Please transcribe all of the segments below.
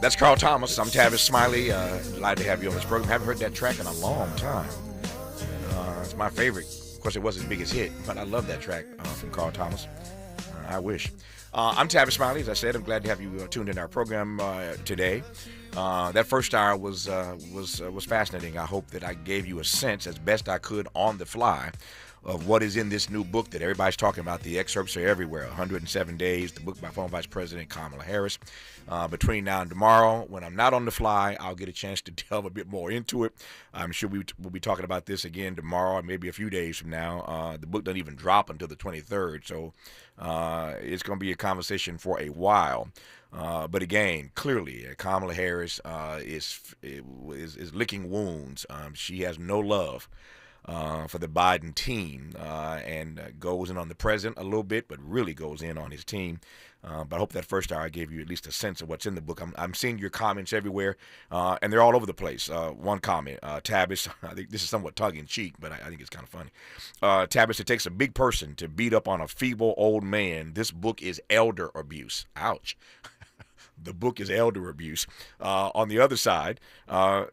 That's Carl Thomas. I'm Tavis Smiley. Glad to have you on this program. Haven't heard that track in a long time. It's my favorite. Of course, it was his biggest hit, but I love that track from Carl Thomas. I wish. I'm Tavis Smiley. As I said, I'm glad to have you tuned in our program today. That first hour was fascinating. I hope that I gave you a sense, as best I could on the fly, of what is in this new book that everybody's talking about. The excerpts are everywhere. 107 Days, the book by former Vice President Kamala Harris. Between now and tomorrow, when I'm not on the fly, I'll get a chance to delve a bit more into it. I'm sure we'll be talking about this again tomorrow, or maybe a few days from now. The book doesn't even drop until the 23rd, so it's going to be a conversation for a while. But again, clearly, Kamala Harris is licking wounds. She has no love for the Biden team and goes in on the president a little bit, but really goes in on his team. But I hope that first hour gave you at least a sense of what's in the book. I'm seeing your comments everywhere, and they're all over the place. One comment, Tavis, I think this is somewhat tongue-in-cheek, but I think it's kind of funny. Tavis, it takes a big person to beat up on a feeble old man. This book is elder abuse. Ouch. The book is elder abuse. On the other side,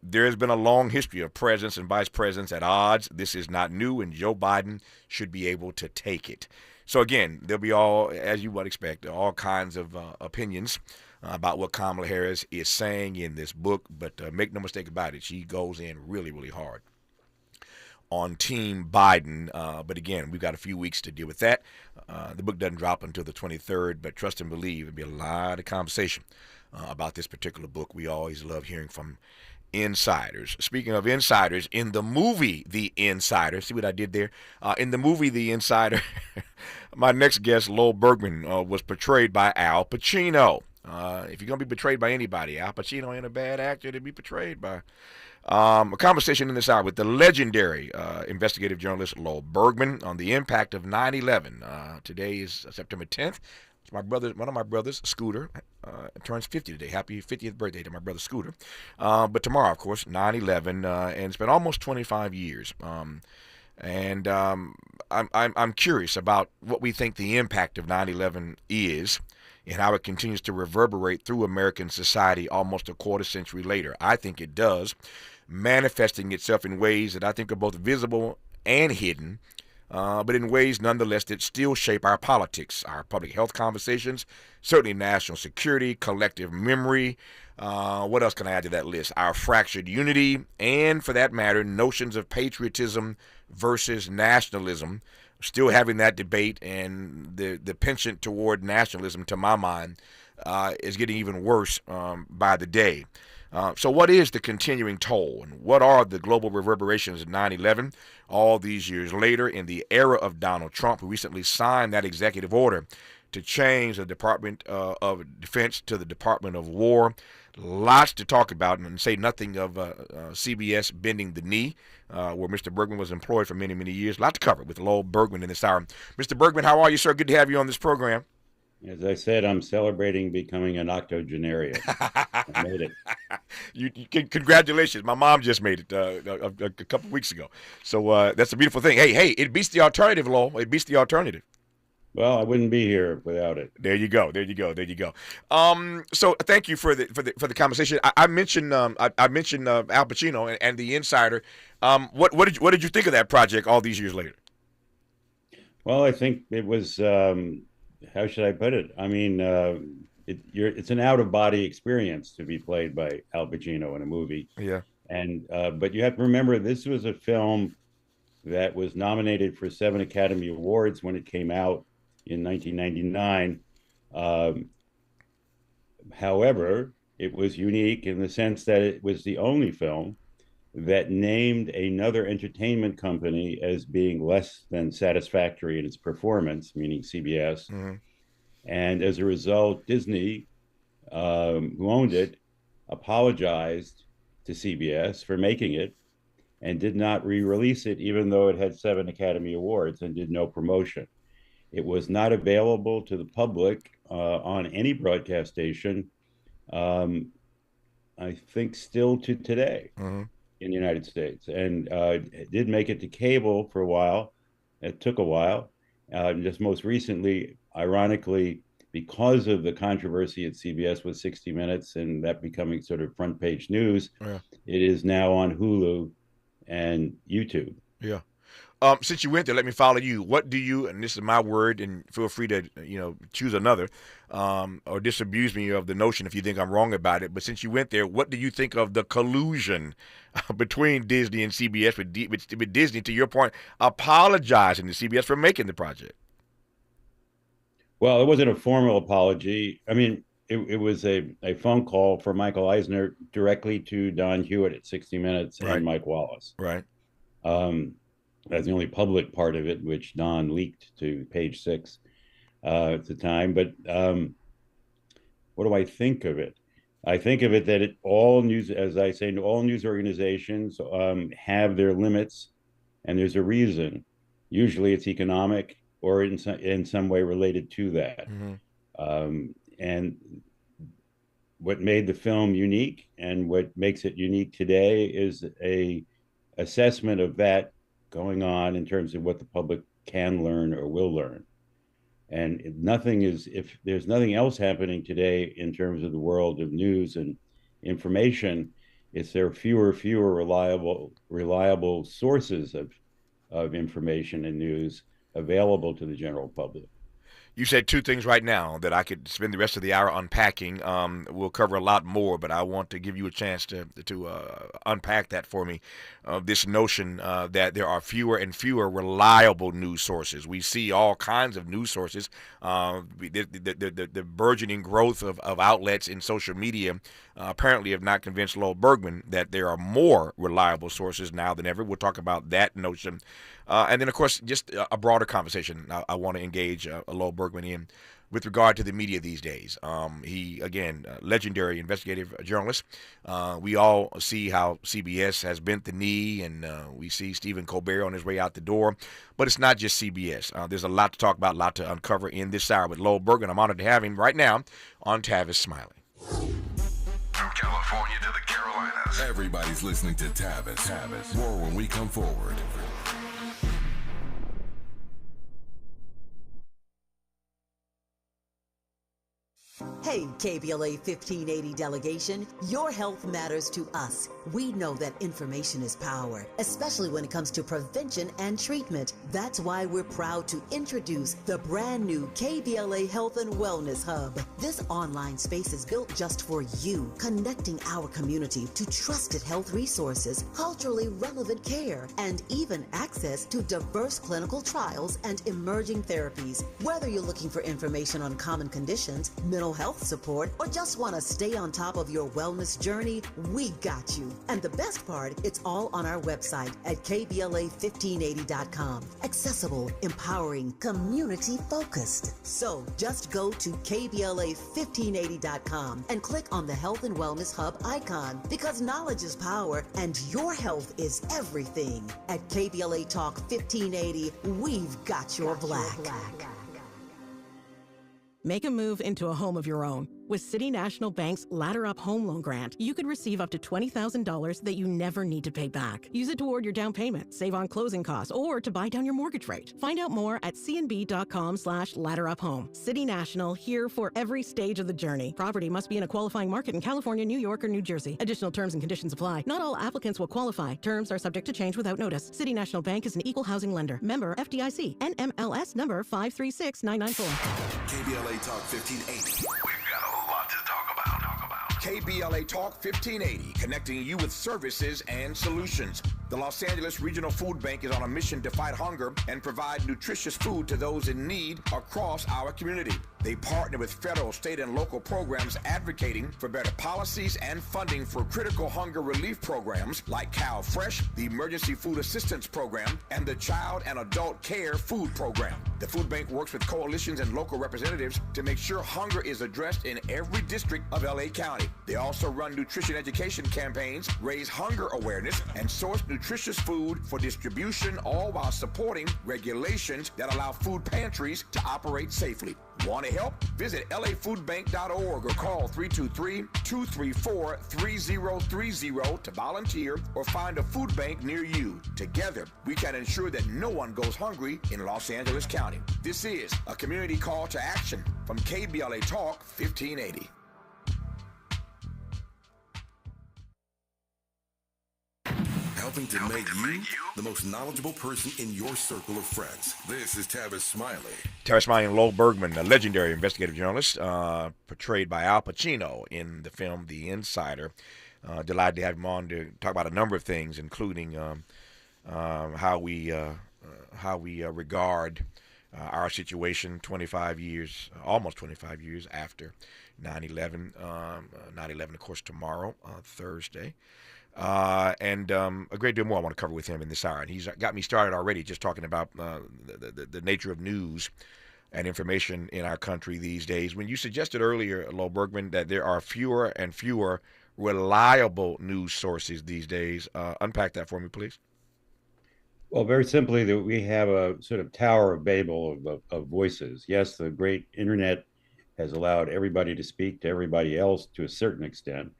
there has been a long history of presidents and vice presidents at odds. This is not new, and Joe Biden should be able to take it. So again, there'll be all, as you would expect, all kinds of opinions about what Kamala Harris is saying in this book. But make no mistake about it, she goes in really, really hard on Team Biden. But again, we've got a few weeks to deal with that. The book doesn't drop until the 23rd, but trust and believe, there'll be a lot of conversation about this particular book. We always love hearing from insiders. Speaking of insiders, in the movie The Insider, see what I did there? In the movie The Insider, my next guest, Lowell Bergman, was portrayed by Al Pacino. If you're going to be betrayed by anybody, Al Pacino ain't a bad actor to be portrayed by. A conversation in this hour with the legendary investigative journalist Lowell Bergman on the impact of 9/11. Today is September 10th. It's one of my brothers, Scooter, turns 50 today. Happy 50th birthday to my brother Scooter. But tomorrow, of course, 9/11, and it's been almost 25 years. And I'm curious about what we think the impact of 9/11 is, and how it continues to reverberate through American society almost a quarter century later. I think it does, manifesting itself in ways that I think are both visible and hidden, but in ways nonetheless that still shape our politics, our public health conversations, certainly national security, collective memory. What else can I add to that list? Our fractured unity, and for that matter, notions of patriotism versus nationalism. Still having that debate, and the penchant toward nationalism, to my mind, is getting even worse by the day. So what is the continuing toll, and what are the global reverberations of 9/11 all these years later in the era of Donald Trump, who recently signed that executive order to change the Department of Defense to the Department of War? Lots to talk about, and say nothing of CBS bending the knee, where Mr. Bergman was employed for many, many years. A lot to cover with Lowell Bergman in this hour. Mr. Bergman, how are you, sir? Good to have you on this program. As I said, I'm celebrating becoming an octogenarian. I made it. Congratulations. My mom just made it a couple of weeks ago. So that's a beautiful thing. Hey, it beats the alternative, Lowell. It beats the alternative. Well, I wouldn't be here without it. There you go. So thank you for the conversation. I mentioned Al Pacino and The Insider. What did you think of that project all these years later? Well, I think it was. How should I put it? I mean, it's an out of body experience to be played by Al Pacino in a movie. Yeah. And but you have to remember, this was a film that was nominated for 7 Academy Awards when it came out in 1999. However, it was unique in the sense that it was the only film that named another entertainment company as being less than satisfactory in its performance, meaning CBS. Mm-hmm. And as a result, Disney, who owned it, apologized to CBS for making it and did not re-release it, even though it had 7 Academy Awards, and did no promotion. It was not available to the public on any broadcast station, I think still to today. Mm-hmm. In the United States, and it did make it to cable for a while. It took a while. Just most recently, ironically, because of the controversy at CBS with 60 Minutes and that becoming sort of front page news, Yeah. it is now on Hulu and YouTube. Yeah. Since you went there, let me follow you. What do you, and this is my word, and feel free to, choose another, or disabuse me of the notion if you think I'm wrong about it. But since you went there, what do you think of the collusion between Disney and CBS, with Disney, to your point, apologizing to CBS for making the project? Well, it wasn't a formal apology. I mean, it was a phone call for Michael Eisner directly to Don Hewitt at 60 Minutes Right. and Mike Wallace. Right. That's the only public part of it, which Don leaked to Page Six at the time. But what do I think of it? I think of it that all news, as I say, all news organizations have their limits, and there's a reason. Usually, it's economic or in some way related to that. Mm-hmm. And what made the film unique and what makes it unique today is a assessment of that going on in terms of what the public can learn or will learn. And if there's nothing else happening today in terms of the world of news and information, there are fewer reliable sources of information and news available to the general public. You said two things right now that I could spend the rest of the hour unpacking. We'll cover a lot more, but I want to give you a chance to unpack that for me. This notion that there are fewer and fewer reliable news sources. We see all kinds of news sources. The burgeoning growth of outlets in social media apparently have not convinced Lowell Bergman that there are more reliable sources now than ever. We'll talk about that notion. And then, of course, just a broader conversation I want to engage Lowell Bergman in with regard to the media these days. He, again, legendary investigative journalist. We all see how CBS has bent the knee, and we see Stephen Colbert on his way out the door. But it's not just CBS. There's a lot to talk about, a lot to uncover in this hour with Lowell Bergman. I'm honored to have him right now on Tavis Smiley. From California to the Carolinas, everybody's listening to Tavis. More when we come forward. Hey, KBLA 1580 delegation, your health matters to us. We know that information is power, especially when it comes to prevention and treatment. That's why we're proud to introduce the brand new KBLA Health and Wellness Hub. This online space is built just for you, connecting our community to trusted health resources, culturally relevant care, and even access to diverse clinical trials and emerging therapies. Whether you're looking for information on common conditions, mental health support, or just want to stay on top of your wellness journey, we got you. And the best part, it's all on our website at kbla1580.com. Accessible, empowering, community-focused. So just go to kbla1580.com and click on the Health and Wellness Hub icon, because knowledge is power and your health is everything. At KBLA Talk 1580, we've got your black. Make a move into a home of your own. With City National Bank's Ladder Up Home Loan Grant, you could receive up to $20,000 that you never need to pay back. Use it toward your down payment, save on closing costs, or to buy down your mortgage rate. Find out more at cnb.com/ladderuphome. City National, here for every stage of the journey. Property must be in a qualifying market in California, New York, or New Jersey. Additional terms and conditions apply. Not all applicants will qualify. Terms are subject to change without notice. City National Bank is an equal housing lender. Member FDIC. NMLS number 536994. KBLA Talk 1580. We've got a lot to talk about. KBLA Talk 1580, connecting you with services and solutions. The Los Angeles Regional Food Bank is on a mission to fight hunger and provide nutritious food to those in need across our community. They partner with federal, state, and local programs advocating for better policies and funding for critical hunger relief programs like Cal Fresh, the Emergency Food Assistance Program, and the Child and Adult Care Food Program. The food bank works with coalitions and local representatives to make sure hunger is addressed in every district of LA County. They also run nutrition education campaigns, raise hunger awareness, and source nutritious food for distribution, all while supporting regulations that allow food pantries to operate safely. Want to help? Visit lafoodbank.org or call 323-234-3030 to volunteer or find a food bank near you. Together, we can ensure that no one goes hungry in Los Angeles County. This is a community call to action from KBLA Talk 1580. Helping to make you the most knowledgeable person in your circle of friends. This is Tavis Smiley. Tavis Smiley and Lowell Bergman, a legendary investigative journalist, portrayed by Al Pacino in the film The Insider. Delighted to have him on to talk about a number of things, including how we regard our situation 25 years, almost 25 years after 9/11. 9/11, of course, tomorrow, Thursday. And a great deal more I want to cover with him in this hour. And he's got me started already just talking about the nature of news and information in our country these days. When you suggested earlier, Lowell Bergman, that there are fewer and fewer reliable news sources these days, unpack that for me, please. Well, very simply, that we have a sort of Tower of Babel of voices. Yes, the great internet has allowed everybody to speak to everybody else to a certain extent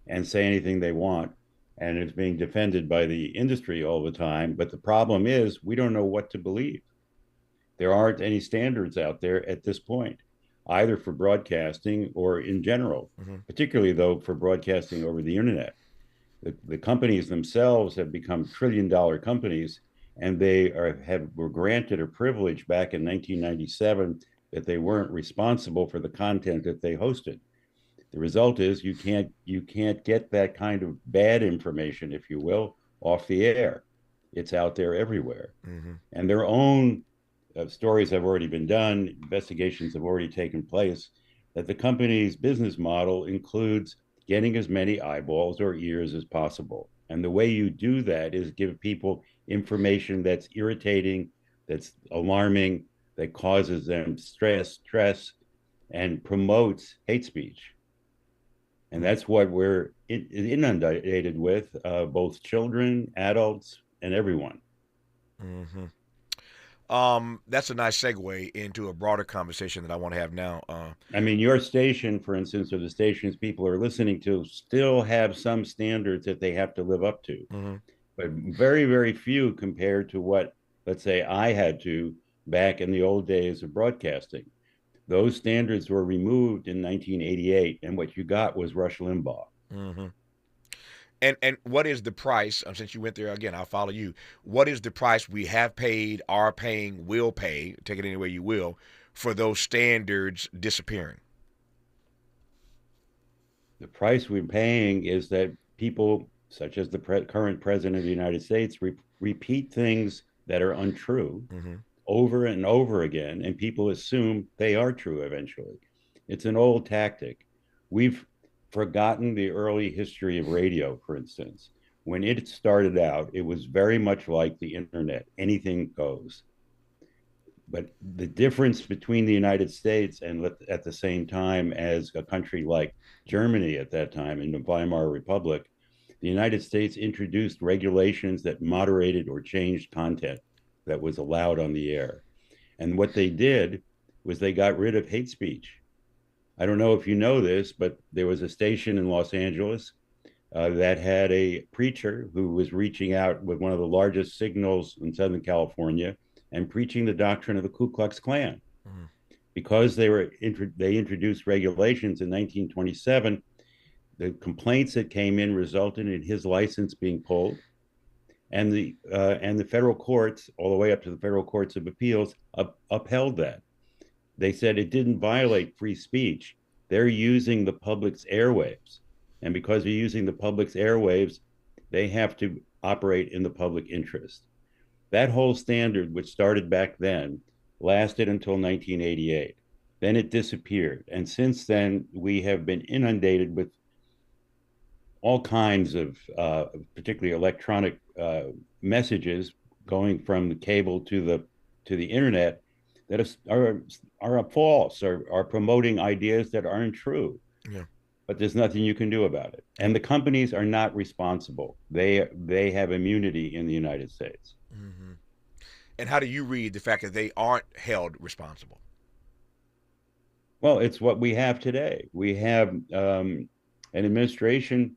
and say anything they want. And it's being defended by the industry all the time. But the problem is we don't know what to believe. There aren't any standards out there at this point, either for broadcasting or in general, particularly, though, for broadcasting over the internet. The companies themselves have become trillion-dollar companies, and they were granted a privilege back in 1997 that they weren't responsible for the content that they hosted. The result is you can't get that kind of bad information, if you will, off the air. It's out there everywhere. And their own stories have already been done, investigations have already taken place, that the company's business model includes getting as many eyeballs or ears as possible. And the way you do that is give people information that's irritating, that's alarming, that causes them stress, and promotes hate speech. And that's what we're inundated with, both children, adults, and everyone. That's a nice segue into a broader conversation that I want to have now. I mean, your station, for instance, or the stations people are listening to, still have some standards that they have to live up to, but very, very few compared to what, let's say, I had to back in the old days of broadcasting. Those standards were removed in 1988, and what you got was Rush Limbaugh. And what is the price? Since you went there again, I'll follow you. What is the price we have paid, are paying, will pay? Take it any way you will, for those standards disappearing. The price we're paying is that people, such as the current president of the United States, repeat things that are untrue. Over and over again, and people assume they are true eventually. It's an old tactic. We've forgotten the early history of radio, for instance. When it started out, it was very much like the internet. Anything goes. But the difference between the United States and at the same time as a country like Germany at that time in the Weimar Republic, the United States introduced regulations that moderated or changed content that was allowed on the air. And what they did was they got rid of hate speech. I don't know if you know this, but there was a station in Los Angeles that had a preacher who was reaching out with one of the largest signals in Southern California and preaching the doctrine of the Ku Klux Klan. Because they introduced regulations in 1927, the complaints that came in resulted in his license being pulled. And the federal courts, all the way up to the federal courts of appeals, upheld that. They said it didn't violate free speech. They're using the public's airwaves. And because they're using the public's airwaves, they have to operate in the public interest. That whole standard, which started back then, lasted until 1988. Then it disappeared. And since then, we have been inundated with all kinds of, particularly electronic messages going from the cable to the internet that are false, are promoting ideas that aren't true. But there's nothing you can do about it. And the companies are not responsible. They have immunity in the United States. And how do you read the fact that they aren't held responsible? Well, it's what we have today. We have an administration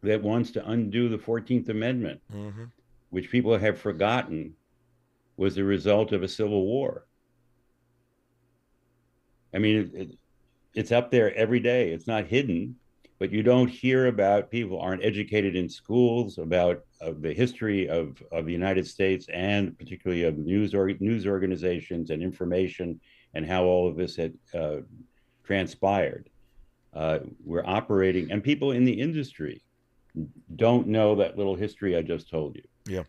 that wants to undo the 14th Amendment, Mm-hmm. which people have forgotten was the result of a civil war. I mean, it's up there every day. It's not hidden, but you don't hear about, people aren't educated in schools about the history of the United States, and particularly of news organizations and information, and how all of this had transpired. We're operating, and people in the industry don't know that little history I just told you. Yeah.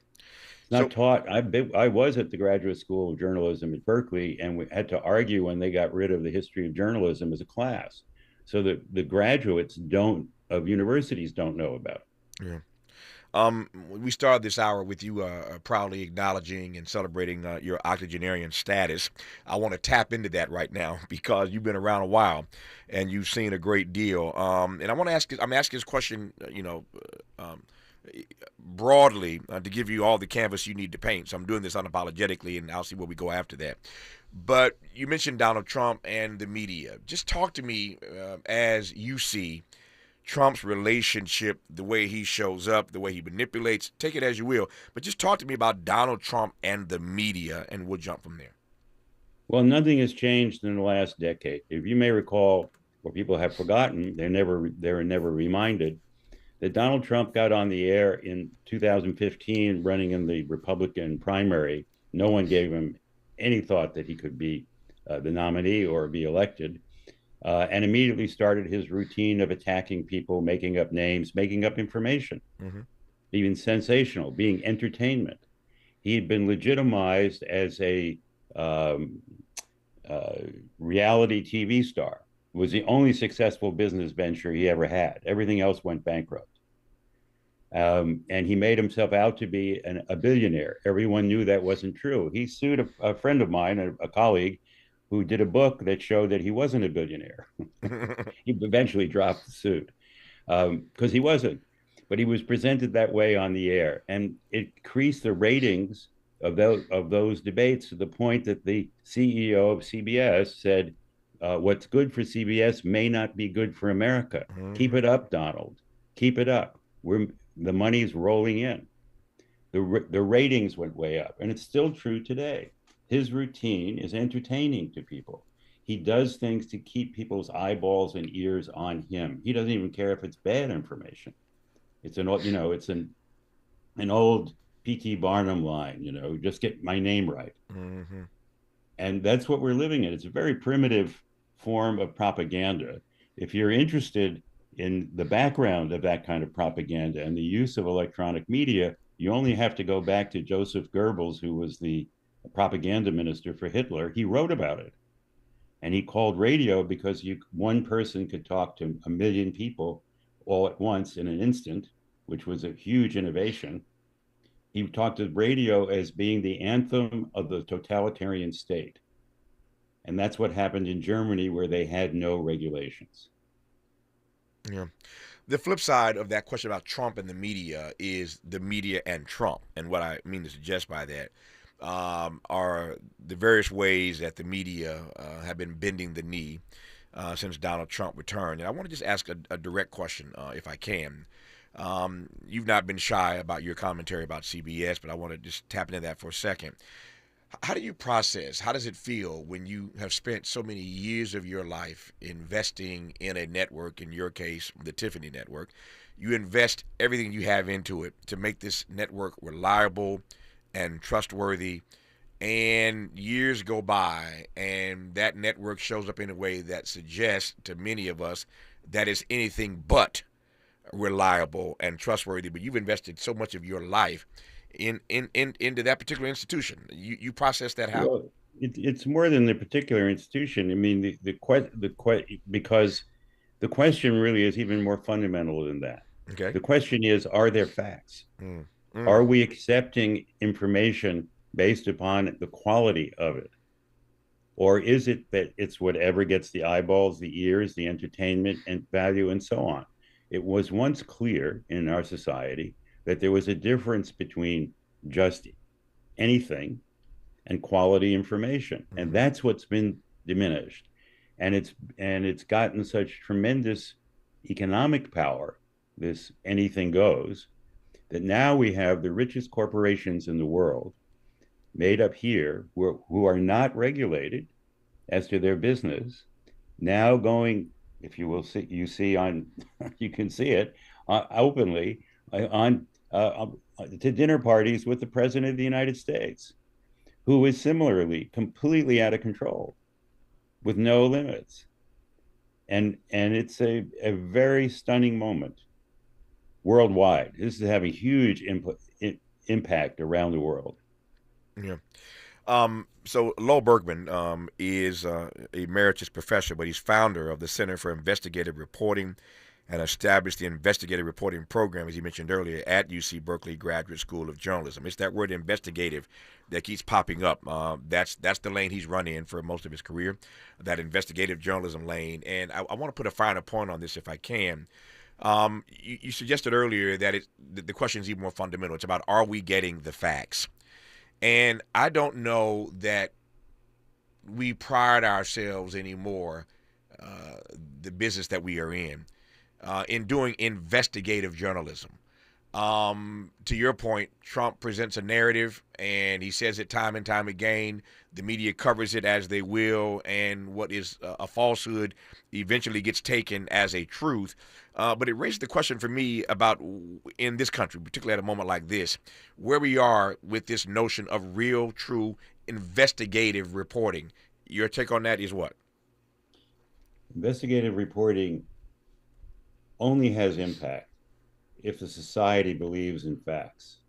It's not So taught. I was at the Graduate School of Journalism at Berkeley, and we had to argue when they got rid of the history of journalism as a class. So the graduates don't of universities don't know about it. yeah. We started this hour with you proudly acknowledging and celebrating your octogenarian status. I want to tap into that right now because you've been around a while and you've seen a great deal. And I want to ask. I'm asking this question, broadly to give you all the canvas you need to paint. So I'm doing this unapologetically, and I'll see where we go after that. But you mentioned Donald Trump and the media. Just talk to me as you see Trump's relationship, the way he shows up, the way he manipulates. Take it as you will, but just talk to me about Donald Trump and the media, and we'll jump from there. Well, nothing has changed in the last decade. If you may recall, or people have forgotten, they're never reminded that Donald Trump got on the air in 2015 running in the Republican primary. No one gave him any thought that he could be the nominee or be elected, and immediately started his routine of attacking people, making up names, making up information, Mm-hmm. even sensational, being entertainment. He had been legitimized as a um, reality TV star. It was the only successful business venture he ever had. Everything else went bankrupt. And he made himself out to be a billionaire. Everyone knew that wasn't true. He sued a friend of mine, a colleague, who did a book that showed that he wasn't a billionaire. He eventually dropped the suit because he wasn't, but he was presented that way on the air, and it increased the ratings of those debates to the point that the CEO of CBS said, "What's good for CBS may not be good for America. Keep Mm-hmm. it up, Donald. Keep it up. The money's rolling in." The ratings went way up, and it's still true today. His routine is entertaining to people. He does things to keep people's eyeballs and ears on him. He doesn't even care if it's bad information. It's an old P.T. Barnum line, just get my name right. Mm-hmm. And that's what we're living in. It's a very primitive form of propaganda. If you're interested in the background of that kind of propaganda and the use of electronic media, you only have to go back to Joseph Goebbels, who was the propaganda minister for Hitler. He wrote about it. And he called radio because one person could talk to a million people all at once in an instant, which was a huge innovation. He talked of radio as being the anthem of the totalitarian state. And that's what happened in Germany, where they had no regulations. Yeah. The flip side of that question about Trump and the media is the media and Trump. And what I mean to suggest by that are the various ways that the media have been bending the knee since Donald Trump returned. And I want to just ask a direct question, if I can. You've not been shy about your commentary about CBS, but I want to just tap into that for a second. How do you process? How does it feel when you have spent so many years of your life investing in a network, in your case, the Tiffany Network? You invest everything you have into it to make this network reliable and trustworthy. And years go by, and that network shows up in a way that suggests to many of us that it's anything but reliable and trustworthy. But you've invested so much of your life into that particular institution. You process that how? Well, it's more than the particular institution. I mean, because the question really is even more fundamental than that. Okay. The question is, are there facts? Mm, mm, Are we accepting information based upon the quality of it? Or is it that it's whatever gets the eyeballs, the ears, the entertainment and value, and so on? It was once clear in our society that there was a difference between just anything and quality information. And mm-hmm. that's what's been diminished. it's gotten such tremendous economic power, this anything goes, that now we have the richest corporations in the world made up here who are not regulated as to their business, now going, if you will see, you can see it openly on to dinner parties with the president of the United States, who is similarly completely out of control with no limits. And it's a very stunning moment worldwide. This is having huge impact around the world. Yeah. So Lowell Bergman is a emeritus professor, but he's founder of the Center for Investigative Reporting and established the investigative reporting program, as you mentioned earlier, at UC Berkeley Graduate School of Journalism. It's that word investigative that keeps popping up. That's the lane he's run in for most of his career, that investigative journalism lane. And I want to put a finer point on this if I can. You suggested earlier that the question is even more fundamental. It's about, are we getting the facts? And I don't know that we pride ourselves anymore, the business that we are in doing investigative journalism. To your point, Trump presents a narrative, and he says it time and time again. The media covers it as they will, and what is a falsehood eventually gets taken as a truth. But it raises the question for me about, in this country, particularly at a moment like this, where we are with this notion of real, true, investigative reporting. Your take on that is what? Investigative reporting only has impact if the society believes in facts.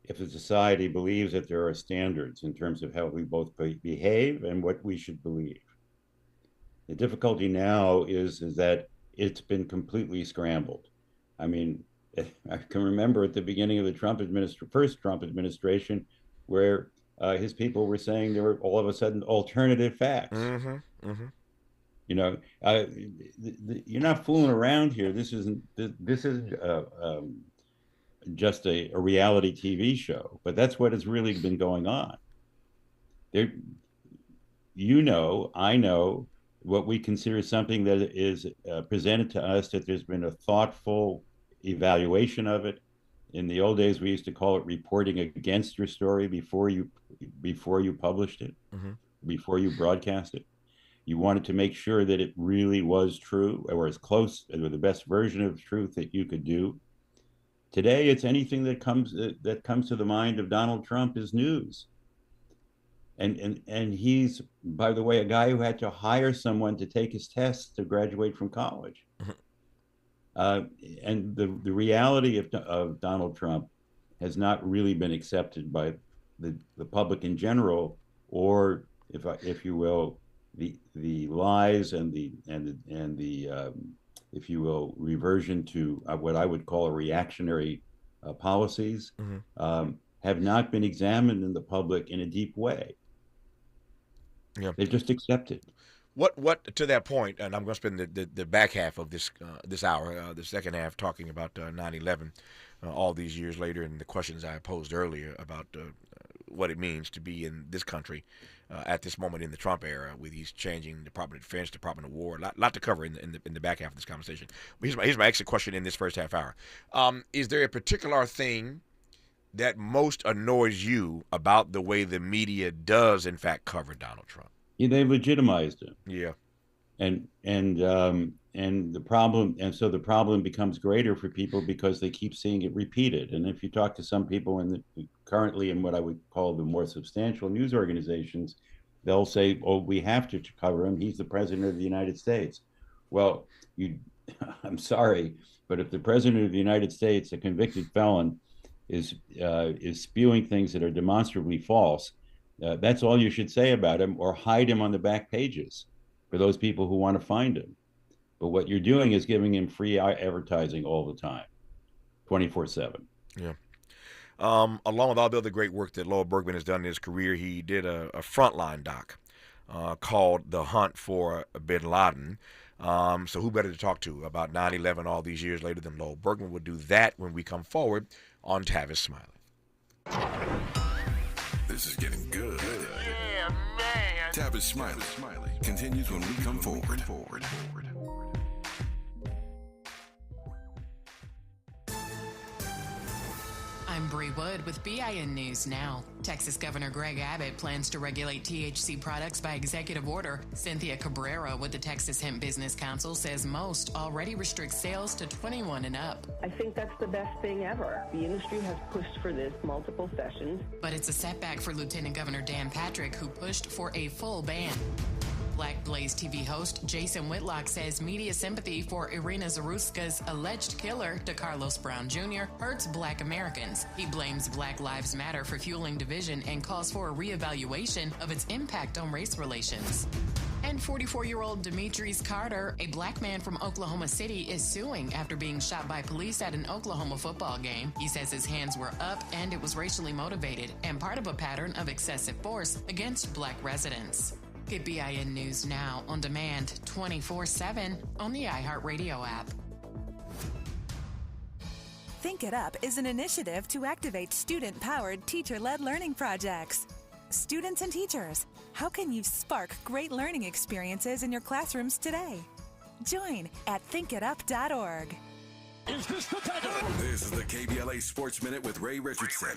If the society believes that there are standards in terms of how we both behave and what we should believe. The difficulty now is that it's been completely scrambled. I mean, I can remember at the beginning of the first Trump administration, where his people were saying there were all of a sudden alternative facts. Mm-hmm. Mm-hmm. You know, you're not fooling around here. This isn't just a reality TV show, but that's what has really been going on. There, I know what we consider something that is presented to us, that there's been a thoughtful evaluation of it. In the old days, we used to call it reporting against your story before you published it, mm-hmm. before you broadcast it. You wanted to make sure that it really was true, or as close or the best version of truth that you could do. Today, it's anything that comes to the mind of Donald Trump is news. And he's, by the way, a guy who had to hire someone to take his tests to graduate from college. Mm-hmm. And the reality of Donald Trump has not really been accepted by the public in general, or if you will, the lies and the if you will, reversion to what I would call a reactionary policies, mm-hmm. Have not been examined in the public in a deep way. Yeah. They're just accepted. What to that point, and I'm going to spend the back half of this hour, the second half, talking about 9/11, all these years later, and the questions I posed earlier about what it means to be in this country at this moment in the Trump era, with these changing Department of Defense, Department of War, a lot to cover in the back half of this conversation. But here's my exit question in this first half hour: is there a particular thing that most annoys you about the way the media does, in fact, cover Donald Trump? Yeah, they've legitimized him. Yeah, and the problem becomes greater for people because they keep seeing it repeated. And if you talk to some people currently in what I would call the more substantial news organizations, they'll say, "Oh, we have to cover him. He's the president of the United States." Well, I'm sorry, but if the president of the United States, a convicted felon, is spewing things that are demonstrably false, that's all you should say about him, or hide him on the back pages for those people who want to find him. But what you're doing is giving him free advertising all the time, 24/7. Yeah. Along with all the other great work that Lowell Bergman has done in his career, he did a frontline doc called The Hunt for Bin Laden. So who better to talk to about 9/11 all these years later than Lowell Bergman? We'll do that when we come forward on Tavis Smiley. This is getting good. Yeah, man. Tavis Smiley continues when we come forward. I'm Bree Wood with BIN News Now. Texas Governor Greg Abbott plans to regulate THC products by executive order. Cynthia Cabrera with the Texas Hemp Business Council says most already restrict sales to 21 and up. I think that's the best thing ever. The industry has pushed for this multiple sessions. But it's a setback for Lieutenant Governor Dan Patrick, who pushed for a full ban. Black Blaze TV host Jason Whitlock says media sympathy for Irina Zaruska's alleged killer, DeCarlos Brown Jr., hurts Black Americans. He blames Black Lives Matter for fueling division and calls for a reevaluation of its impact on race relations. And 44-year-old Demetrius Carter, a black man from Oklahoma City, is suing after being shot by police at an Oklahoma football game. He says his hands were up and it was racially motivated and part of a pattern of excessive force against Black residents. Get BIN News Now on demand 24/7 on the iHeartRadio app. Think It Up is an initiative to activate student-powered, teacher-led learning projects. Students and teachers, how can you spark great learning experiences in your classrooms today? Join at thinkitup.org. This is the KBLA Sports Minute with Ray Richardson.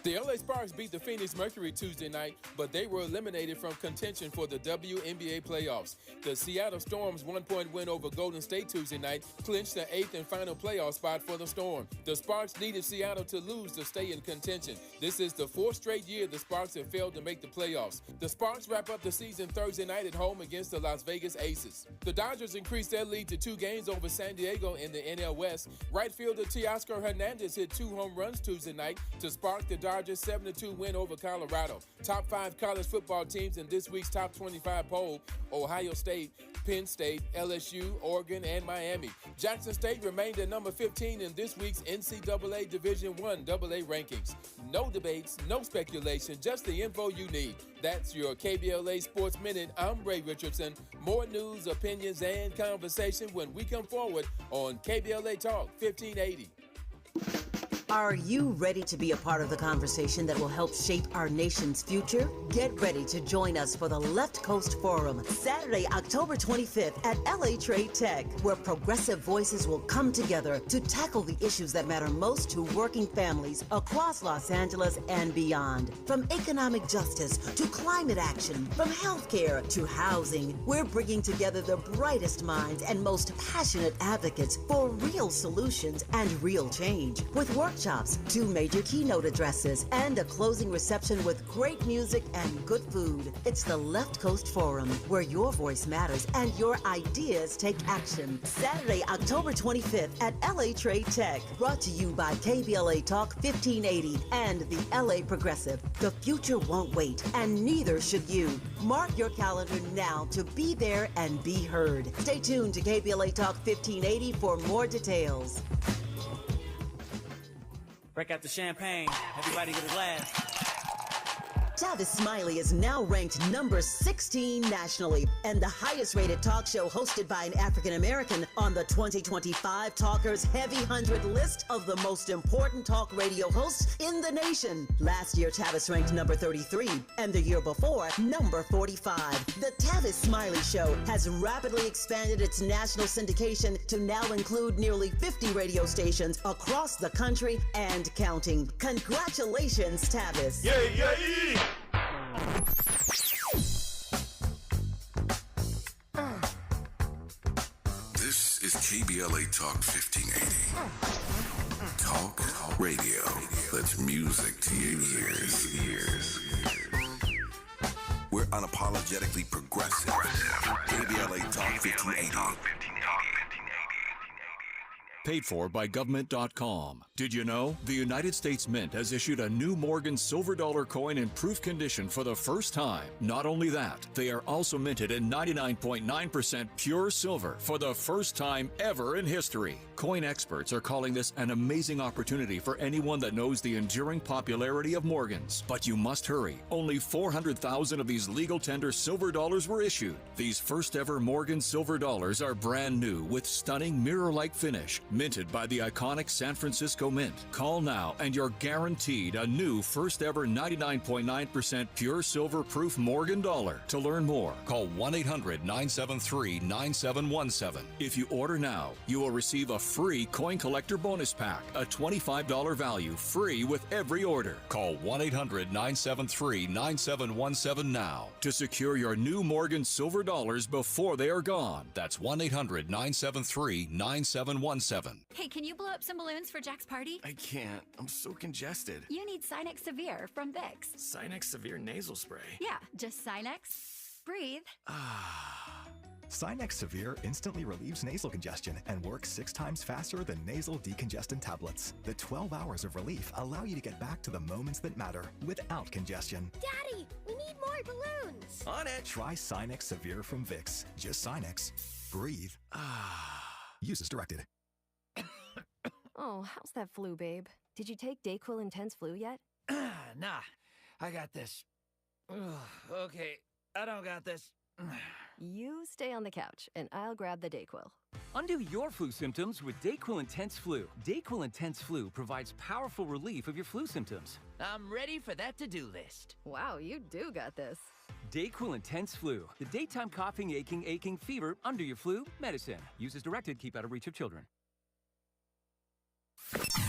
The LA Sparks beat the Phoenix Mercury Tuesday night, but they were eliminated from contention for the WNBA playoffs. The Seattle Storm's one-point win over Golden State Tuesday night clinched the 8th and final playoff spot for the Storm. The Sparks needed Seattle to lose to stay in contention. This is the 4th straight year the Sparks have failed to make the playoffs. The Sparks wrap up the season Thursday night at home against the Las Vegas Aces. The Dodgers increased their lead to 2 games over San Diego in the NL West. Right fielder Teoscar Hernandez hit 2 home runs Tuesday night to spark the Dodgers' 7-2 win over Colorado. Top 5 college football teams in this week's top 25 poll: Ohio State, Penn State, LSU, Oregon, and Miami. Jackson State remained at number 15 in this week's NCAA Division I AA rankings. No debates, no speculation, just the info you need. That's your KBLA Sports Minute. I'm Ray Richardson. More news, opinions, and conversation when we come forward on KBLA Talk 1580. Are you ready to be a part of the conversation that will help shape our nation's future? Get ready to join us for the Left Coast Forum, Saturday, October 25th at LA Trade Tech, where progressive voices will come together to tackle the issues that matter most to working families across Los Angeles and beyond. From economic justice to climate action, from healthcare to housing, we're bringing together the brightest minds and most passionate advocates for real solutions and real change. With workshops, 2 major keynote addresses, and a closing reception with great music and good food. It's the Left Coast Forum, where your voice matters and your ideas take action. Saturday, October 25th at LA Trade Tech. Brought to you by KBLA Talk 1580 and the LA Progressive. The future won't wait, and neither should you. Mark your calendar now to be there and be heard. Stay tuned to KBLA Talk 1580 for more details. Break out the champagne. Everybody get a glass. Tavis Smiley is now ranked number 16 nationally and the highest rated talk show hosted by an African American on the 2025 Talkers Heavy 100 list of the most important talk radio hosts in the nation. Last year, Tavis ranked number 33, and the year before, number 45. The Tavis Smiley Show has rapidly expanded its national syndication to now include nearly 50 radio stations across the country and counting. Congratulations, Tavis. Yay, yay! This is KBLA Talk 1580. Talk radio. That's music to your ears. We're unapologetically progressive. KBLA Talk 1580. Paid for by government.com. Did you know? The United States Mint has issued a new Morgan silver dollar coin in proof condition for the first time. Not only that, they are also minted in 99.9% pure silver for the first time ever in history. Coin experts are calling this an amazing opportunity for anyone that knows the enduring popularity of Morgans. But you must hurry. Only 400,000 of these legal tender silver dollars were issued. These first ever Morgan silver dollars are brand new with stunning mirror-like finish, Minted by the iconic San Francisco Mint. Call now and you're guaranteed a new first ever 99.9% pure silver proof Morgan dollar. To learn more, call 1-800-973-9717. If you order now, you will receive a free coin collector bonus pack, a $25 value, free with every order. Call 1-800-973-9717 now to secure your new Morgan silver dollars before they are gone. That's 1-800-973-9717. Hey, can you blow up some balloons for Jack's party? I can't. I'm so congested. You need Sinex Severe from Vicks. Sinex Severe nasal spray. Yeah, just Sinex. Breathe. Sinex Severe instantly relieves nasal congestion and works 6 times faster than nasal decongestant tablets. The 12 hours of relief allow you to get back to the moments that matter without congestion. Daddy, we need more balloons. On it. Try Sinex Severe from Vicks. Just Sinex. Breathe. Use as directed. Oh, how's that flu, babe? Did you take Dayquil Intense Flu yet? Nah, I got this. Ugh, okay, I don't got this. You stay on the couch, and I'll grab the Dayquil. Undo your flu symptoms with Dayquil Intense Flu. Dayquil Intense Flu provides powerful relief of your flu symptoms. I'm ready for that to-do list. Wow, you do got this. Dayquil Intense Flu. The daytime coughing, aching, fever, under your flu, medicine. Use as directed, keep out of reach of children.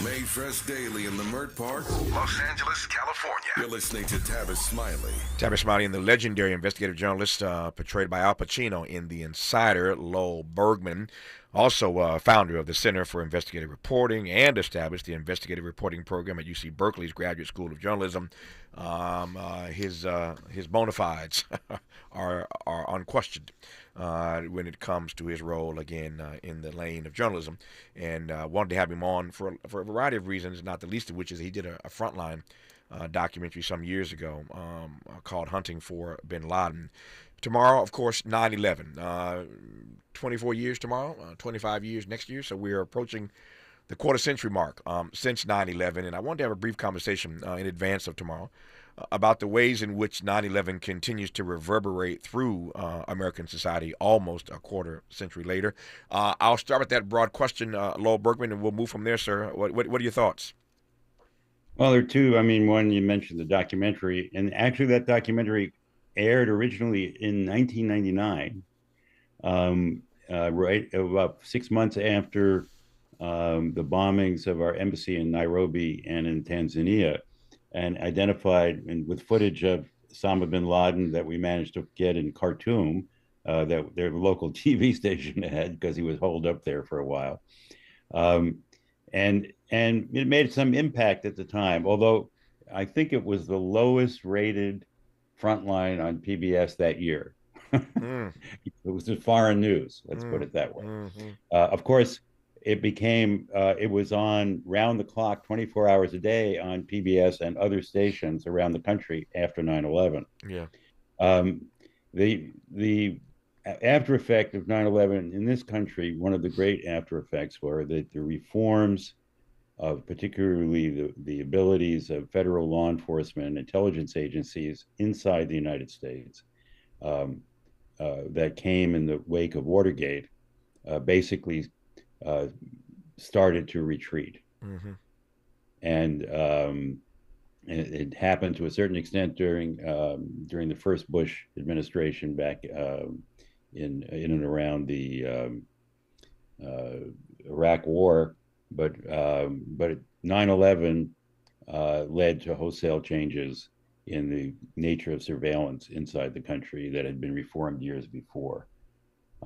Made fresh daily in the Mert Park, Los Angeles, California. You're listening to Tavis Smiley. Tavis Smiley and the legendary investigative journalist portrayed by Al Pacino in The Insider, Lowell Bergman, also founder of the Center for Investigative Reporting and established the investigative reporting program at UC Berkeley's Graduate School of Journalism. His bona fides are unquestioned when it comes to his role again in the lane of journalism, and wanted to have him on for a variety of reasons, not the least of which is he did a Frontline documentary some years ago called Hunting for Bin Laden. Tomorrow, of course, 9/11. 24 years tomorrow, 25 years next year, so we're approaching the quarter-century mark since 9/11, and I wanted to have a brief conversation in advance of tomorrow about the ways in which 9/11 continues to reverberate through American society almost a quarter century later. I'll start with that broad question, Lowell Bergman, and we'll move from there, sir. What are your thoughts? Well, there are two. I mean, one, you mentioned the documentary, and actually that documentary aired originally in 1999, right about 6 months after the bombings of our embassy in Nairobi and in Tanzania, and identified with footage of Osama bin Laden that we managed to get in Khartoum, that their local TV station had, because he was holed up there for a while. And it made some impact at the time, although I think it was the lowest rated Frontline on PBS that year. It was the foreign news, let's put it that way. Of course, it became, it was on round the clock, 24 hours a day on PBS and other stations around the country after 9/11. Yeah. The after effect of 9/11 in this country, one of the great after effects were that the reforms of particularly the abilities of federal law enforcement and intelligence agencies inside the United States that came in the wake of Watergate basically started to retreat. And it happened to a certain extent during the first Bush administration back in and around the Iraq War. But 9/11 led to wholesale changes in the nature of surveillance inside the country that had been reformed years before,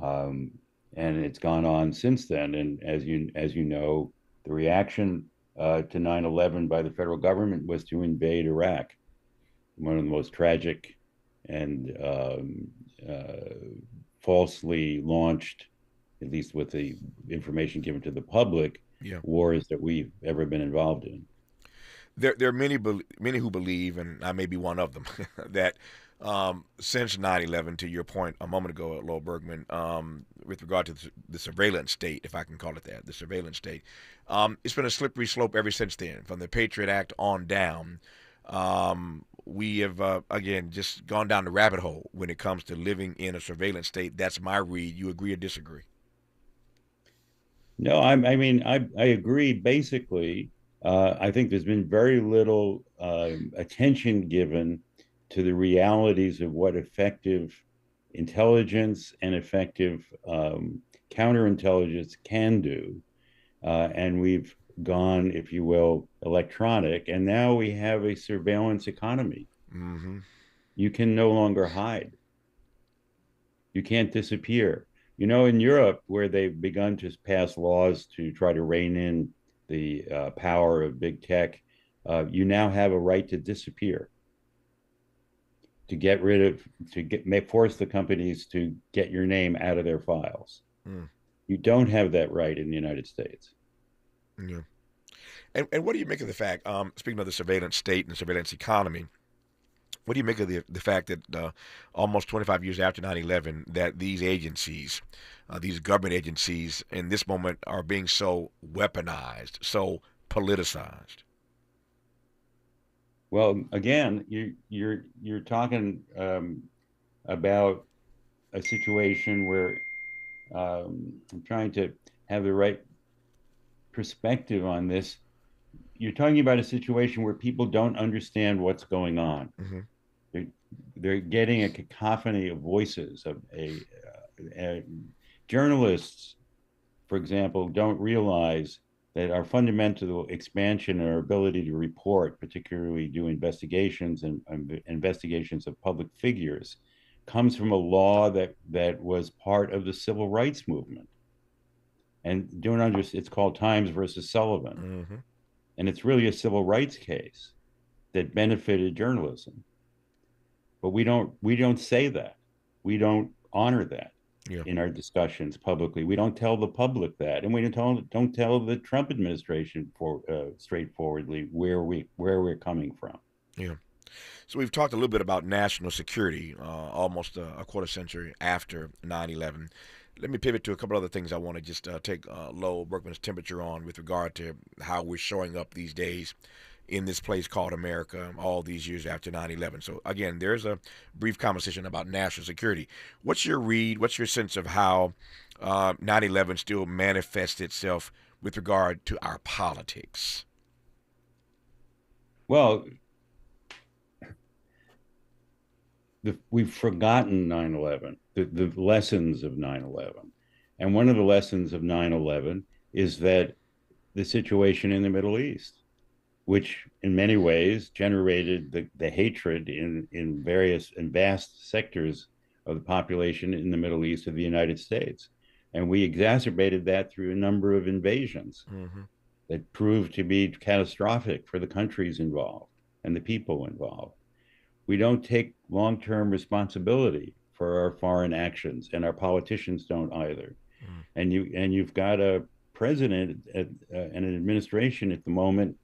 and it's gone on since then. And as you know, the reaction to 9/11 by the federal government was to invade Iraq, one of the most tragic and falsely launched, at least with the information given to the public, wars that we've ever been involved in. There are many who believe, and I may be one of them, that since 9/11, to your point a moment ago, Lowell Bergman, with regard to the surveillance state, if I can call it that, the surveillance state, it's been a slippery slope ever since then, from the Patriot Act on down. We have, again, just gone down the rabbit hole when it comes to living in a surveillance state. That's my read. You agree or disagree? No, I mean, I agree. Basically, I think there's been very little attention given to the realities of what effective intelligence and effective counterintelligence can do. And we've gone, if you will, electronic, and now we have a surveillance economy. Mm-hmm. You can no longer hide. You can't disappear. You know, in Europe, where they've begun to pass laws to try to rein in the power of big tech, you now have a right to disappear, to get rid of, force the companies to get your name out of their files. Mm. You don't have that right in the United States. Yeah. And what do you make of the fact, speaking of the surveillance state and the surveillance economy, what do you make of the fact that almost 25 years after 9/11, that these agencies, these government agencies, in this moment are being so weaponized, so politicized? Well, again, you're talking about a situation where I'm trying to have the right perspective on this. You're talking about a situation where people don't understand what's going on. Mm-hmm. They're getting a cacophony of voices. Journalists, for example, don't realize that our fundamental expansion in our ability to report, particularly do investigations and investigations of public figures, comes from a law that was part of the civil rights movement. And don't understand, it's called Times versus Sullivan. Mm-hmm. And it's really a civil rights case that benefited journalism. But we don't say that. We don't honor that in our discussions publicly. We don't tell the public that, and we don't tell the Trump administration straightforwardly where we're coming from. Yeah. So we've talked a little bit about national security, almost a quarter century after 9/11. Let me pivot to a couple other things I want to just take Lowell Bergman's temperature on with regard to how we're showing up these days in this place called America all these years after 9/11. So again, there's a brief conversation about national security. What's your read? What's your sense of how 9/11 still manifests itself with regard to our politics? Well, we've forgotten 9/11, the lessons of 9/11. And one of the lessons of 9/11 is that the situation in the Middle East, which in many ways generated the hatred in various and vast sectors of the population in the Middle East of the United States. And we exacerbated that through a number of invasions that proved to be catastrophic for the countries involved and the people involved. We don't take long-term responsibility for our foreign actions, and our politicians don't either. And you've got a president and an administration at the moment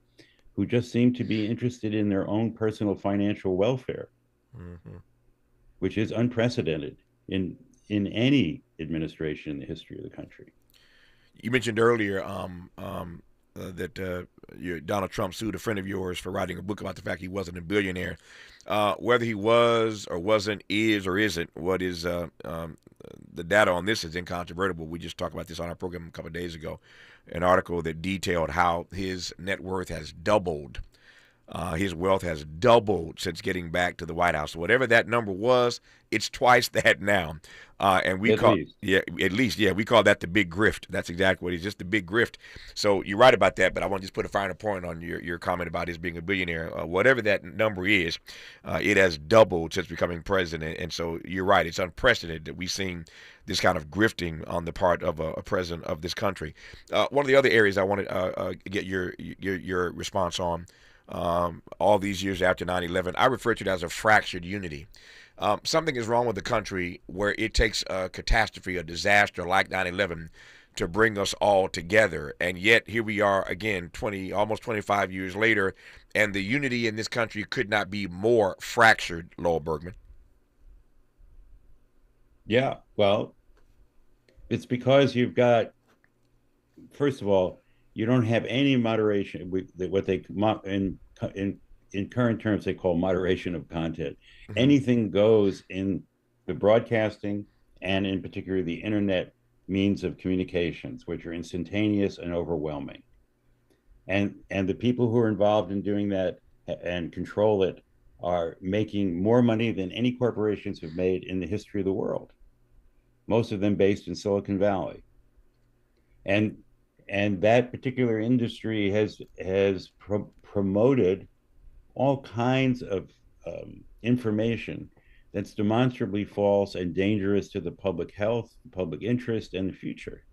who just seem to be interested in their own personal financial welfare, which is unprecedented in any administration in the history of the country. You mentioned earlier that Donald Trump sued a friend of yours for writing a book about the fact he wasn't a billionaire. Whether he was or wasn't, is or isn't, what is the data on this is incontrovertible. We just talked about this on our program a couple of days ago, an article that detailed how his net worth has doubled. His wealth has doubled since getting back to the White House. So whatever that number was, it's twice that now. And we call we call that the big grift. That's exactly what it is, just the big grift. So you're right about that, but I want to just put a finer point on your comment about his being a billionaire. Whatever that number is, it has doubled since becoming president. And so you're right, it's unprecedented that we've seen this kind of grifting on the part of a president of this country. One of the other areas I want to get your response on, all these years after 9/11, I refer to it as a fractured unity. Something is wrong with the country where it takes a catastrophe, a disaster like 9/11 to bring us all together. And yet here we are again, almost 25 years later, and the unity in this country could not be more fractured, Lowell Bergman. Yeah, well, it's because you've got, first of all, you don't have any moderation, what they in current terms they call moderation of content. Anything goes in the broadcasting and in particular the internet means of communications, which are instantaneous and overwhelming. And the people who are involved in doing that and control it are making more money than any corporations have made in the history of the world, most of them based in Silicon Valley. And that particular industry has promoted all kinds of information that's demonstrably false and dangerous to the public health, public interest, and the future.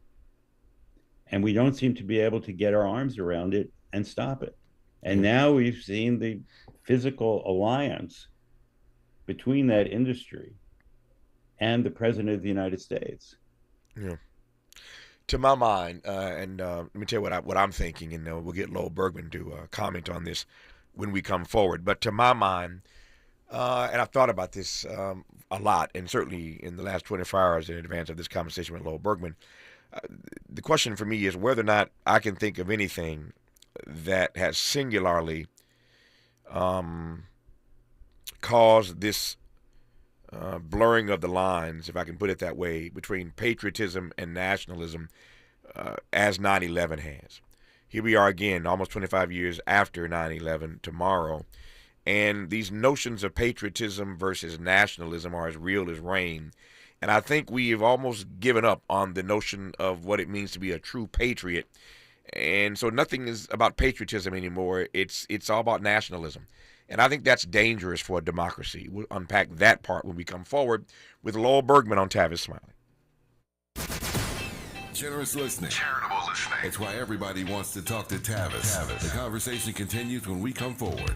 And we don't seem to be able to get our arms around it and stop it. And now we've seen the physical alliance between that industry and the President of the United States. Yeah. To my mind, let me tell you what I'm thinking, and we'll get Lowell Bergman to comment on this when we come forward. But to my mind, and I've thought about this a lot, and certainly in the last 24 hours in advance of this conversation with Lowell Bergman, the question for me is whether or not I can think of anything that has singularly caused this blurring of the lines, if I can put it that way, between patriotism and nationalism as 9/11 has. Here we are again, almost 25 years after 9/11 tomorrow, and these notions of patriotism versus nationalism are as real as rain. And I think we have almost given up on the notion of what it means to be a true patriot. And so nothing is about patriotism anymore. It's all about nationalism. And I think that's dangerous for a democracy. We'll unpack that part when we come forward with Lowell Bergman on Tavis Smiley. Generous listening. Charitable listening. It's why everybody wants to talk to Tavis. The conversation continues when we come forward.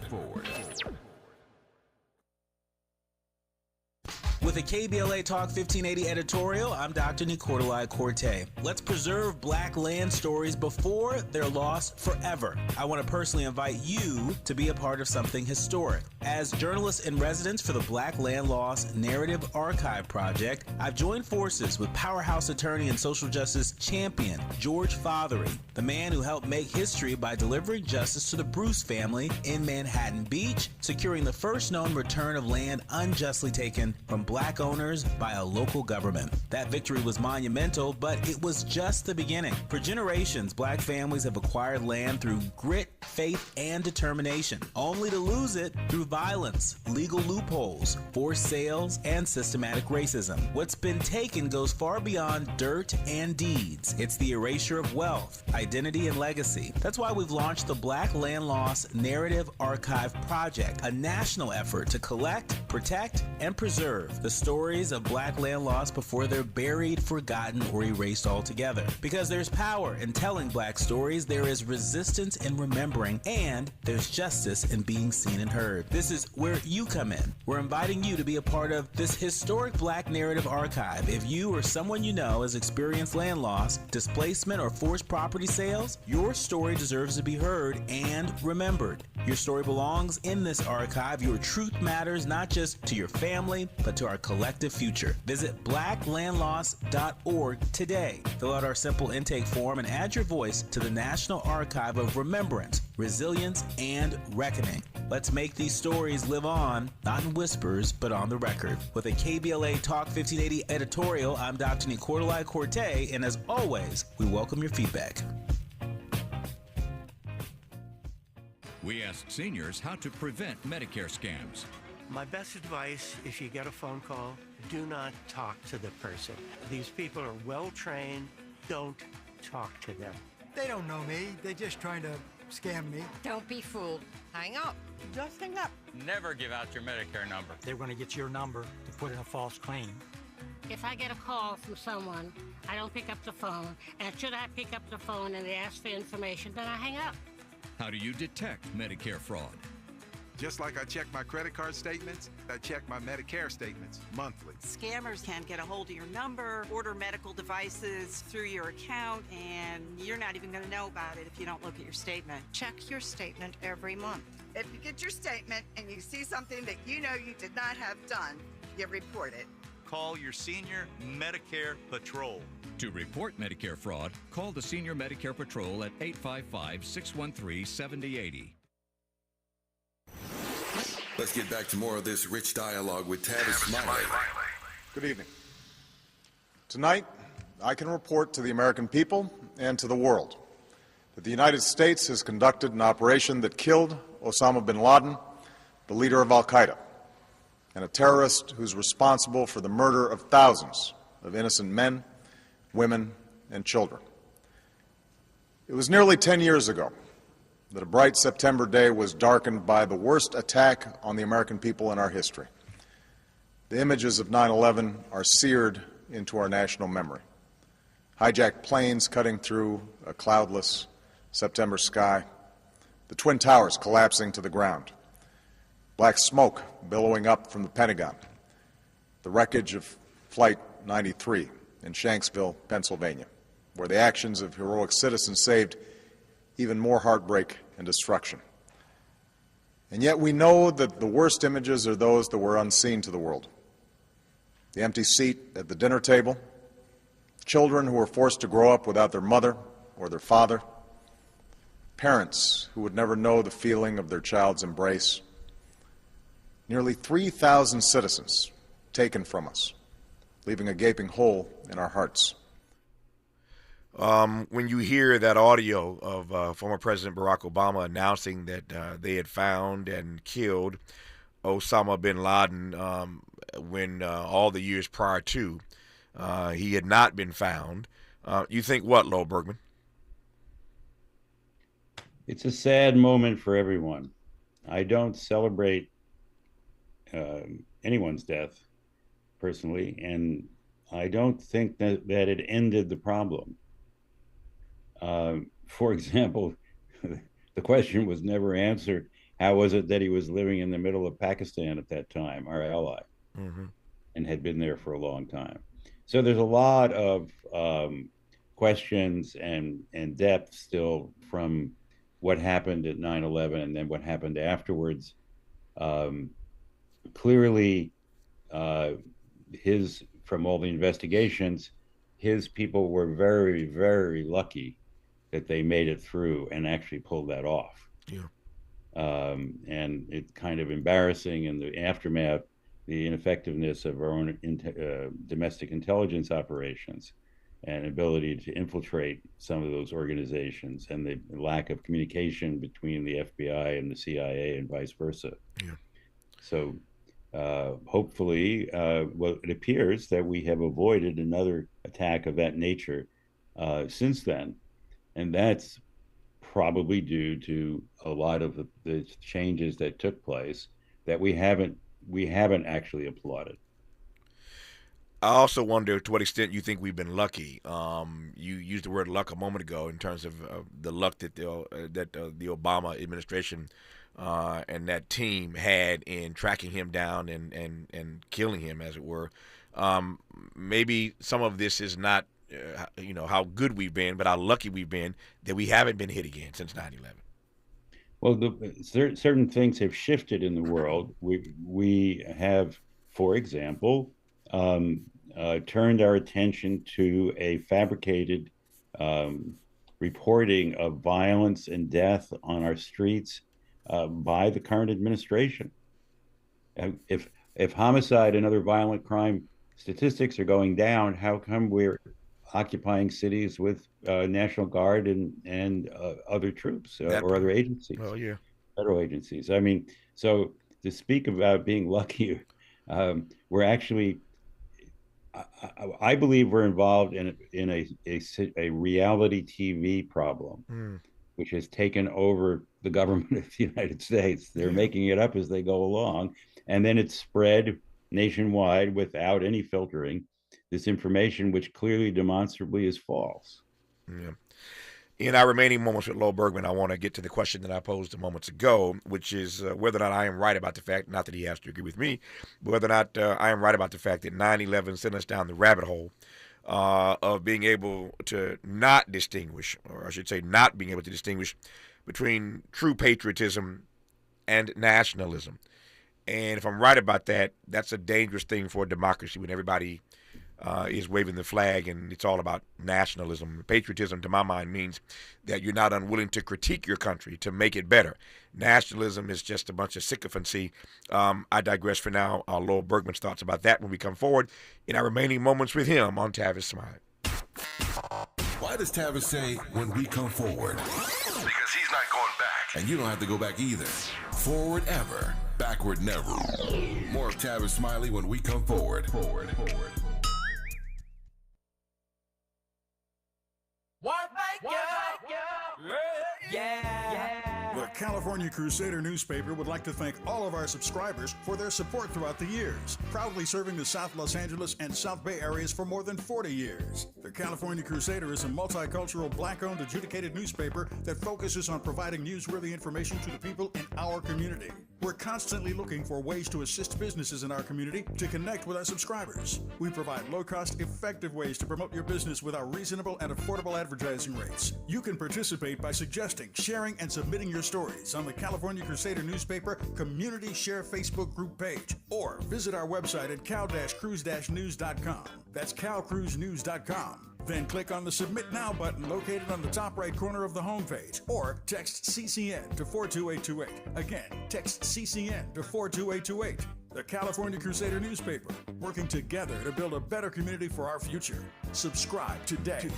With a KBLA Talk 1580 editorial, I'm Dr. Nicolai Corte. Let's preserve black land stories before they're lost forever. I want to personally invite you to be a part of something historic. As journalist in residence for the Black Land Lost Narrative Archive Project, I've joined forces with powerhouse attorney and social justice champion George Fothery, the man who helped make history by delivering justice to the Bruce family in Manhattan Beach, securing the first known return of land unjustly taken from black owners by a local government. That victory was monumental, but it was just the beginning. For generations, black families have acquired land through grit, faith, and determination, only to lose it through violence, legal loopholes, forced sales, and systematic racism. What's been taken goes far beyond dirt and deeds. It's the erasure of wealth, identity, and legacy. That's why we've launched the Black Land Lost Narrative Archive Project, a national effort to collect, protect, and preserve the stories of black land lost before they're buried, forgotten, or erased altogether. Because there's power in telling black stories, there is resistance in remembering, and there's justice in being seen and heard. This is where you come in. We're inviting you to be a part of this historic black narrative archive. If you or someone you know has experienced land loss, displacement, or forced property sales, your story deserves to be heard and remembered. Your story belongs in this archive. Your truth matters not just to your family, but to our collective future. Visit blacklandlost.org today. Fill out our simple intake form and add your voice to the National Archive of Remembrance, Resilience, and Reckoning. Let's make these stories live on, not in whispers, but on the record. With a KBLA Talk 1580 editorial, I'm Dr. Nicolai Corte, and as always, we welcome your feedback. We asked seniors how to prevent Medicare scams. My best advice, if you get a phone call, do not talk to the person. These people are well trained. Don't talk to them. They don't know me. They're just trying to scam me. Don't be fooled. Hang up. Just hang up. Never give out your Medicare number. They're going to get your number to put in a false claim. If I get a call from someone, I don't pick up the phone. And should I pick up the phone and they ask for information, then I hang up. How do you detect Medicare fraud? Just like I check my credit card statements, I check my Medicare statements monthly. Scammers can get a hold of your number, order medical devices through your account, and you're not even going to know about it if you don't look at your statement. Check your statement every month. If you get your statement and you see something that you know you did not have done, you report it. Call your Senior Medicare Patrol. To report Medicare fraud, call the Senior Medicare Patrol at 855-613-7080. Let's get back to more of this rich dialogue with Tavis Smiley. Good evening. Tonight, I can report to the American people and to the world that the United States has conducted an operation that killed Osama bin Laden, the leader of al-Qaeda, and a terrorist who's responsible for the murder of thousands of innocent men, women, and children. It was nearly 10 years ago that a bright September day was darkened by the worst attack on the American people in our history. The images of 9/11 are seared into our national memory. Hijacked planes cutting through a cloudless September sky, the Twin Towers collapsing to the ground, black smoke billowing up from the Pentagon, the wreckage of Flight 93 in Shanksville, Pennsylvania, where the actions of heroic citizens saved even more heartbreak and destruction. And yet we know that the worst images are those that were unseen to the world. The empty seat at the dinner table, children who were forced to grow up without their mother or their father, parents who would never know the feeling of their child's embrace, nearly 3,000 citizens taken from us, leaving a gaping hole in our hearts. When you hear that audio of former President Barack Obama announcing that they had found and killed Osama bin Laden when all the years prior to he had not been found, you think what, Lowell Bergman? It's a sad moment for everyone. I don't celebrate anyone's death personally, and I don't think that it ended the problem. For example, the question was never answered. How was it that he was living in the middle of Pakistan at that time, our ally, and had been there for a long time? So there's a lot of questions and depth still from what happened at 9/11 and then what happened afterwards. Clearly, from all the investigations, his people were very, very lucky that they made it through and actually pulled that off. Yeah. And it's kind of embarrassing in the aftermath, the ineffectiveness of our own domestic intelligence operations and ability to infiltrate some of those organizations, and the lack of communication between the FBI and the CIA and vice versa. Yeah. So hopefully, well, it appears that we have avoided another attack of that nature since then. And that's probably due to a lot of the changes that took place that we haven't actually applauded. I also wonder to what extent you think we've been lucky. You used the word luck a moment ago in terms of the luck that the Obama administration and that team had in tracking him down and killing him, as it were. Maybe some of this is not how good we've been, but how lucky we've been that we haven't been hit again since 9/11. Well, certain things have shifted in the world. We have, for example, turned our attention to a fabricated reporting of violence and death on our streets by the current administration. If homicide and other violent crime statistics are going down, how come we're occupying cities with National Guard and other troops or other agencies? Well, yeah, federal agencies. I mean, so to speak about being lucky, we're actually, I believe we're involved in a reality TV problem, which has taken over the government of the United States. They're making it up as they go along, and then it's spread nationwide without any filtering, this information which clearly demonstrably is false. Yeah. In our remaining moments with Lowell Bergman, I want to get to the question that I posed moments ago, which is whether or not I am right about the fact, not that he has to agree with me, but whether or not I am right about the fact that 9/11 sent us down the rabbit hole of being able to not distinguish, or I should say not being able to distinguish between true patriotism and nationalism. And if I'm right about that, that's a dangerous thing for a democracy when everybody is waving the flag and it's all about nationalism. Patriotism, to my mind, means that you're not unwilling to critique your country to make it better. Nationalism is just a bunch of sycophancy. I digress for now. Lowell Bergman's thoughts about that when we come forward in our remaining moments with him on Tavis Smiley. Why does Tavis say when we come forward? Because he's not going back. And you don't have to go back either. Forward ever, backward never. More of Tavis Smiley when we come forward. The California Crusader newspaper would like to thank all of our subscribers for their support throughout the years, proudly serving the South Los Angeles and South Bay areas for more than 40 years. The California Crusader is a multicultural, black-owned, adjudicated newspaper that focuses on providing newsworthy information to the people in our community. We're constantly looking for ways to assist businesses in our community to connect with our subscribers. We provide low-cost, effective ways to promote your business with our reasonable and affordable advertising rates. You can participate by suggesting, sharing, and submitting your stories on the California Crusader newspaper Community Share Facebook group page, or visit our website at cal-cruise-news.com. That's calcruisenews.com. Then click on the Submit Now button located on the top right corner of the homepage, or text CCN to 42828. Again, text CCN to 42828. The California Crusader newspaper, working together to build a better community for our future. Subscribe today.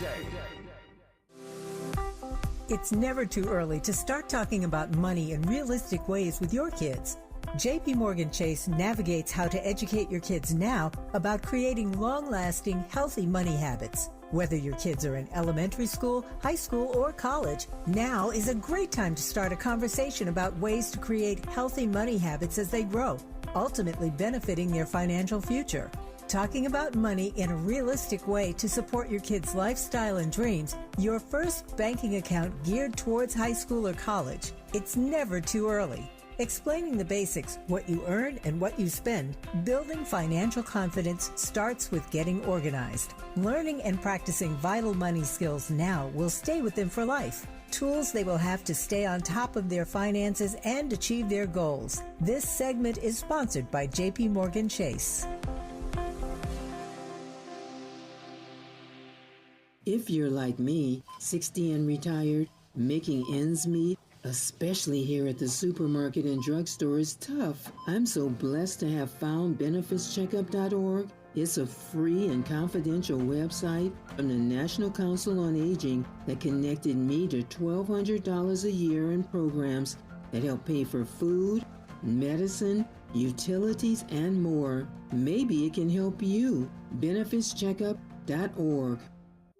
It's never too early to start talking about money in realistic ways with your kids. JP Morgan Chase navigates how to educate your kids now about creating long-lasting, healthy money habits. Whether your kids are in elementary school, high school, or college, now is a great time to start a conversation about ways to create healthy money habits as they grow, ultimately benefiting their financial future. Talking about money in a realistic way to support your kids' lifestyle and dreams, your first banking account geared towards high school or college. It's never too early. Explaining the basics, what you earn and what you spend, building financial confidence starts with getting organized. Learning and practicing vital money skills now will stay with them for life. Tools they will have to stay on top of their finances and achieve their goals. This segment is sponsored by JP Morgan Chase. If you're like me, 60 and retired, making ends meet, especially here at the supermarket and drugstore, is tough. I'm so blessed to have found benefitscheckup.org. It's a free and confidential website from the National Council on Aging that connected me to $1,200 a year in programs that help pay for food, medicine, utilities, and more. Maybe it can help you. benefitscheckup.org.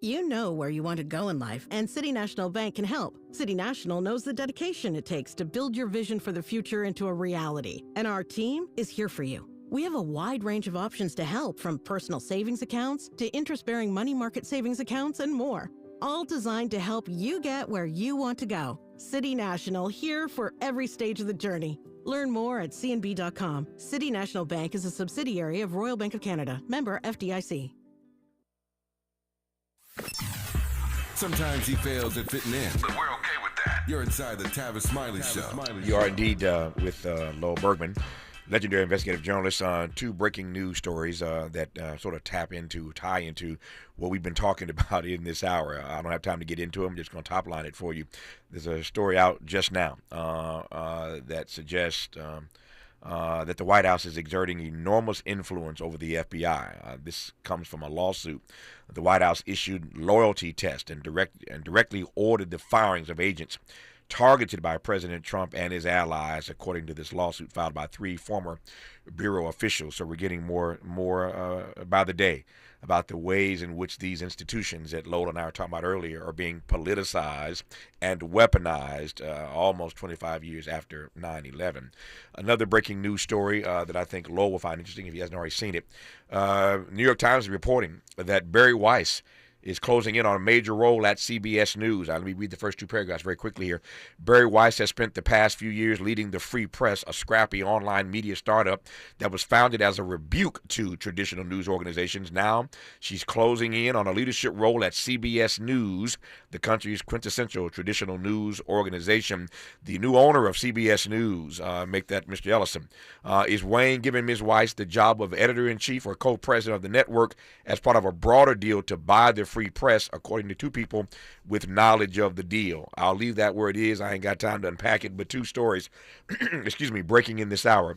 You know where you want to go in life, and City National Bank can help. City National knows the dedication it takes to build your vision for the future into a reality, and our team is here for you. We have a wide range of options to help, from personal savings accounts to interest-bearing money market savings accounts and more, all designed to help you get where you want to go. City National, here for every stage of the journey. Learn more at cnb.com. City National Bank is a subsidiary of Royal Bank of Canada, member FDIC. Sometimes he fails at fitting in, but we're okay with that. You're inside the Tavis Smiley Show. You are indeed with Lowell Bergman, legendary investigative journalist. Two breaking news stories that sort of tie into what we've been talking about in this hour. I don't have time to get into them. I'm just going to top line it for you. There's a story out just now that suggests that the White House is exerting enormous influence over the FBI. This comes from a lawsuit. The White House issued loyalty tests and directly ordered the firings of agents targeted by President Trump and his allies, according to this lawsuit filed by 3 former bureau officials. So we're getting more by the day about the ways in which these institutions that Lowell and I were talking about earlier are being politicized and weaponized almost 25 years after 9/11. Another breaking news story that I think Lowell will find interesting if he hasn't already seen it. New York Times is reporting that Barry Weiss is closing in on a major role at CBS News. Let me read the first 2 paragraphs very quickly here. Barry Weiss has spent the past few years leading the Free Press, a scrappy online media startup that was founded as a rebuke to traditional news organizations. Now she's closing in on a leadership role at CBS News, the country's quintessential traditional news organization. The new owner of CBS News, make that Mr. Ellison, is weighing giving Ms. Weiss the job of editor-in-chief or co-president of the network as part of a broader deal to buy the Free Press, according to 2 people with knowledge of the deal. I'll leave that where it is. I ain't got time to unpack it, but 2 stories, breaking in this hour.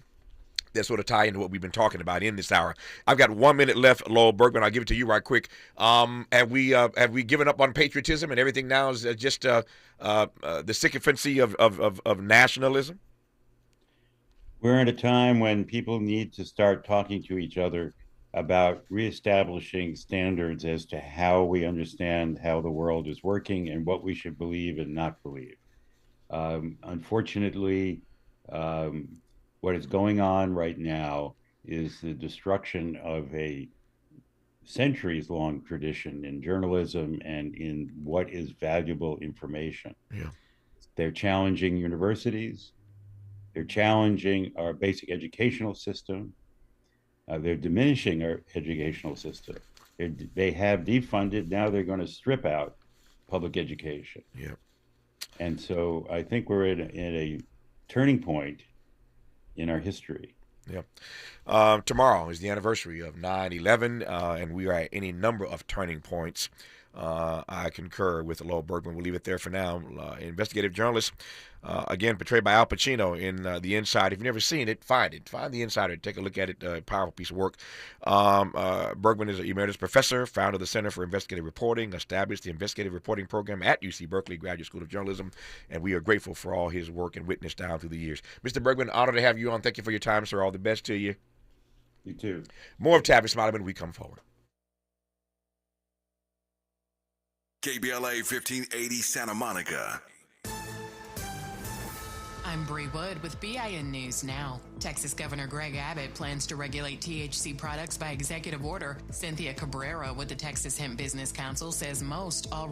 that sort of tie into what we've been talking about in this hour. I've got 1 minute left, Lowell Bergman. I'll give it to you right quick. Have we given up on patriotism and everything now is just the sycophancy of nationalism? We're at a time when people need to start talking to each other about reestablishing standards as to how we understand how the world is working and what we should believe and not believe. Unfortunately, what is going on right now is the destruction of a centuries-long tradition in journalism and in what is valuable information. Yeah. They're challenging universities. They're challenging our basic educational system. They're diminishing our educational system. They have defunded. Now they're going to strip out public education. Yeah. And so I think we're in a turning point in our history. Yeah. Tomorrow is the anniversary of 9/11, and we are at any number of turning points. I concur with Lowell Bergman. We'll leave it there for now. Investigative journalist, again, portrayed by Al Pacino in The Inside. If you've never seen it, find it. Find The Insider. Take a look at it. Powerful piece of work. Bergman is an emeritus professor, founder of the Center for Investigative Reporting, established the investigative reporting program at UC Berkeley Graduate School of Journalism, and we are grateful for all his work and witness down through the years. Mr. Bergman, honored to have you on. Thank you for your time, sir. All the best to you. You too. More of Tavis Smiley when we come forward. KBLA 1580 Santa Monica. I'm Bree Wood with BIN News Now. Texas Governor Greg Abbott plans to regulate THC products by executive order. Cynthia Cabrera with the Texas Hemp Business Council says most already